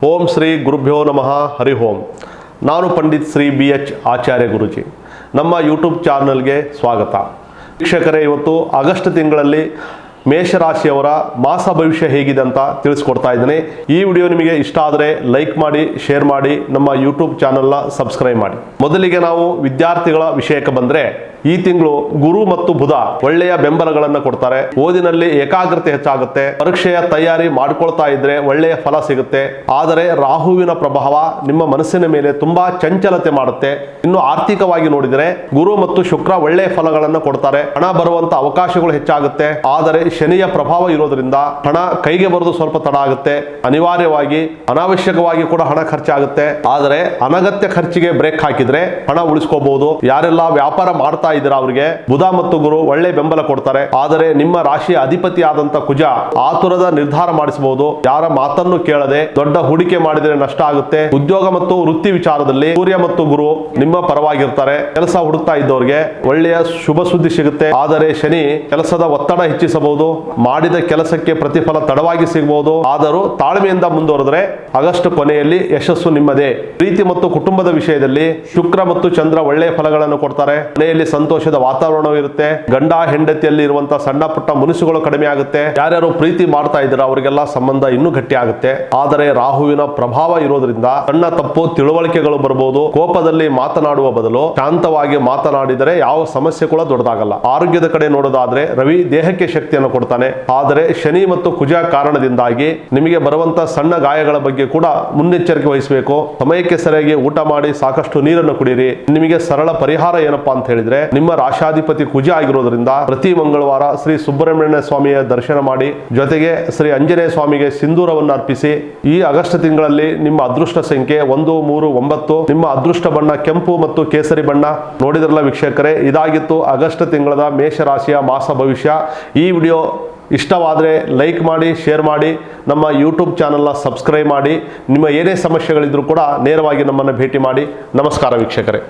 ಓಂ ಶ್ರೀ ಗುರುಭ್ಯೋ ನಮಃ ಹರಿ ಓಂ. ನಾನು ಪಂಡಿತ್ ಶ್ರೀ BH ಆಚಾರ್ಯ ಗುರುಜಿ. ನಮ್ಮ ಯೂಟ್ಯೂಬ್ ಚಾನಲ್ಗೆ ಸ್ವಾಗತ. ವೀಕ್ಷಕರೇ, ಇವತ್ತು ಆಗಸ್ಟ್ ತಿಂಗಳಲ್ಲಿ ಮೇಷರಾಶಿಯವರ ಮಾಸ ಭವಿಷ್ಯ ಹೇಗಿದೆ ಅಂತ ತಿಳಿಸ್ಕೊಡ್ತಾ ಇದ್ದೀನಿ. ಈ ವಿಡಿಯೋ ನಿಮಗೆ ಇಷ್ಟ ಆದರೆ ಲೈಕ್ ಮಾಡಿ, ಶೇರ್ ಮಾಡಿ, ನಮ್ಮ ಯೂಟ್ಯೂಬ್ ಚಾನಲ್ನ ಸಬ್ಸ್ಕ್ರೈಬ್ ಮಾಡಿ. ಮೊದಲಿಗೆ ನಾವು ವಿದ್ಯಾರ್ಥಿಗಳ ವಿಷಯಕ್ಕೆ ಬಂದರೆ, ಈ ತಿಂಗಳು ಗುರು ಮತ್ತು ಬುಧ ಒಳ್ಳೆಯ ಬೆಂಬಲಗಳನ್ನು ಕೊಡ್ತಾರೆ. ಓದಿನಲ್ಲಿ ಏಕಾಗ್ರತೆ ಹೆಚ್ಚಾಗುತ್ತೆ. ಪರೀಕ್ಷೆಯ ತಯಾರಿ ಮಾಡ್ಕೊಳ್ತಾ ಇದ್ರೆ ಒಳ್ಳೆಯ ಫಲ ಸಿಗುತ್ತೆ. ಆದರೆ ರಾಹುವಿನ ಪ್ರಭಾವ ನಿಮ್ಮ ಮನಸ್ಸಿನ ಮೇಲೆ ತುಂಬಾ ಚಂಚಲತೆ ಮಾಡುತ್ತೆ. ಇನ್ನು ಆರ್ಥಿಕವಾಗಿ ನೋಡಿದರೆ ಗುರು ಮತ್ತು ಶುಕ್ರ ಒಳ್ಳೆಯ ಫಲಗಳನ್ನು ಕೊಡ್ತಾರೆ. ಹಣ ಬರುವಂತ ಅವಕಾಶಗಳು ಹೆಚ್ಚಾಗುತ್ತೆ. ಆದರೆ ಶನಿಯ ಪ್ರಭಾವ ಇರೋದ್ರಿಂದ ಹಣ ಕೈಗೆ ಬರೋದು ಸ್ವಲ್ಪ ತಡ ಆಗುತ್ತೆ. ಅನಿವಾರ್ಯವಾಗಿ ಅನಾವಶ್ಯಕವಾಗಿ ಕೂಡ ಹಣ ಖರ್ಚಾಗುತ್ತೆ. ಆದರೆ ಅನಗತ್ಯ ಖರ್ಚಿಗೆ ಬ್ರೇಕ್ ಹಾಕಿದ್ರೆ ಹಣ ಉಳಿಸ್ಕೋಬಹುದು. ಯಾರೆಲ್ಲ ವ್ಯಾಪಾರ ಮಾಡ್ತಾ ಇದ್ದೀರಾ ಅವರಿಗೆ ಬುಧ ಮತ್ತು ಗುರು ಒಳ್ಳೆ ಬೆಂಬಲ ಕೊಡ್ತಾರೆ. ಆದರೆ ನಿಮ್ಮ ರಾಶಿಯ ಅಧಿಪತಿ ಆದಂತ ಕುಜ ಆತುರದ ನಿರ್ಧಾರ ಮಾಡಿಸಬಹುದು. ಯಾರ ಮಾತನ್ನು ಕೇಳದೆ ದೊಡ್ಡ ಹೂಡಿಕೆ ಮಾಡಿದರೆ ನಷ್ಟ ಆಗುತ್ತೆ. ಉದ್ಯೋಗ ಮತ್ತು ವೃತ್ತಿ ವಿಚಾರದಲ್ಲಿ ಸೂರ್ಯ ಮತ್ತು ಗುರು ನಿಮ್ಮ ಪರವಾಗಿರ್ತಾರೆ. ಕೆಲಸ ಹುಡುಕ್ತಾ ಇದ್ದವರಿಗೆ ಒಳ್ಳೆಯ ಶುಭ ಸುದ್ದಿ ಸಿಗುತ್ತೆ. ಆದರೆ ಶನಿ ಕೆಲಸದ ಒತ್ತಡ ಹೆಚ್ಚಿಸಬಹುದು. ಮಾಡಿದ ಕೆಲಸಕ್ಕೆ ಪ್ರತಿಫಲ ತಡವಾಗಿ ಸಿಗಬಹುದು. ಆದರೂ ತಾಳ್ಮೆಯಿಂದ ಮುಂದುವರೆದರೆ ಆಗಸ್ಟ್ ಕೊನೆಯಲ್ಲಿ ಯಶಸ್ಸು ನಿಮ್ಮದೇ. ಪ್ರೀತಿ ಮತ್ತು ಕುಟುಂಬದ ವಿಷಯದಲ್ಲಿ ಶುಕ್ರ ಮತ್ತು ಚಂದ್ರ ಒಳ್ಳೆಯ ಫಲಗಳನ್ನು ಕೊಡ್ತಾರೆ. ಮನೆಯಲ್ಲಿ ಸಂತೋಷದ ವಾತಾವರಣವಿರುತ್ತೆ. ಗಂಡ ಹೆಂಡತಿಯಲ್ಲಿ ಇರುವಂತಹ ಸಣ್ಣ ಪುಟ್ಟ ಮುನಿಸುಗಳು ಕಡಿಮೆ ಆಗುತ್ತೆ. ಯಾರ್ಯಾರು ಪ್ರೀತಿ ಮಾಡ್ತಾ ಇದ್ದೀರಾ ಅವರಿಗೆಲ್ಲ ಸಂಬಂಧ ಇನ್ನೂ ಗಟ್ಟಿ ಆಗುತ್ತೆ. ಆದರೆ ರಾಹುವಿನ ಪ್ರಭಾವ ಇರೋದ್ರಿಂದ ಸಣ್ಣ ತಪ್ಪು ತಿಳುವಳಿಕೆಗಳು ಬರಬಹುದು. ಕೋಪದಲ್ಲಿ ಮಾತನಾಡುವ ಬದಲು ಶಾಂತವಾಗಿ ಮಾತನಾಡಿದರೆ ಯಾವ ಸಮಸ್ಯೆ ಕೂಡ ದೊಡ್ಡದಾಗಲ್ಲ. ಆರೋಗ್ಯದ ಕಡೆ ನೋಡೋದಾದ್ರೆ ರವಿ ದೇಹಕ್ಕೆ ಶಕ್ತಿಯನ್ನು ಕೊಡ್ತಾನೆ. ಆದರೆ ಶನಿ ಮತ್ತು ಕುಜ ಕಾರಣದಿಂದಾಗಿ ನಿಮಗೆ ಬರುವಂತ ಸಣ್ಣ ಗಾಯಗಳ ಬಗ್ಗೆ ಕೂಡ ಮುನ್ನೆಚ್ಚರಿಕೆ ವಹಿಸಬೇಕು. ಸಮಯಕ್ಕೆ ಸರಿಯಾಗಿ ಊಟ ಮಾಡಿ, ಸಾಕಷ್ಟು ನೀರನ್ನು ಕುಡಿಯಿರಿ. ನಿಮಗೆ ಸರಳ ಪರಿಹಾರ ಏನಪ್ಪಾ ಅಂತ ಹೇಳಿದ್ರೆ, ನಿಮ್ಮ ರಾಶಾಧಿಪತಿ ಕುಜ ಆಗಿರೋದ್ರಿಂದ ಪ್ರತಿ ಮಂಗಳವಾರ ಶ್ರೀ ಸುಬ್ರಹ್ಮಣ್ಯ ಸ್ವಾಮಿಯ ದರ್ಶನ ಮಾಡಿ, ಜೊತೆಗೆ ಶ್ರೀ ಆಂಜನೇಯ ಸ್ವಾಮಿಗೆ ಸಿಂಧೂರವನ್ನು ಅರ್ಪಿಸಿ. ಈ ಆಗಸ್ಟ್ ತಿಂಗಳಲ್ಲಿ ನಿಮ್ಮ ಅದೃಷ್ಟ ಸಂಖ್ಯೆ 1, 3, 9. ನಿಮ್ಮ ಅದೃಷ್ಟ ಬಣ್ಣ ಕೆಂಪು ಮತ್ತು ಕೇಸರಿ ಬಣ್ಣ. ನೋಡಿದ್ರಲ್ಲ ವೀಕ್ಷಕರೇ, ಇದಾಗಿತ್ತು ಆಗಸ್ಟ್ ತಿಂಗಳದ ಮೇಷರಾಶಿಯ ಮಾಸ ಭವಿಷ್ಯ. ಈ ವಿಡಿಯೋ ಇಷ್ಟವಾದರೆ ಲೈಕ್ ಮಾಡಿ, ಶೇರ್ ಮಾಡಿ, ನಮ್ಮ ಯೂಟ್ಯೂಬ್ ಚಾನಲ್ನ ಸಬ್ಸ್ಕ್ರೈಬ್ ಮಾಡಿ. ನಿಮ್ಮ ಏನೇ ಸಮಸ್ಯೆಗಳಿದ್ರೂ ಕೂಡ ನೇರವಾಗಿ ನಮ್ಮನ್ನು ಭೇಟಿ ಮಾಡಿ. ನಮಸ್ಕಾರ ವೀಕ್ಷಕರೇ.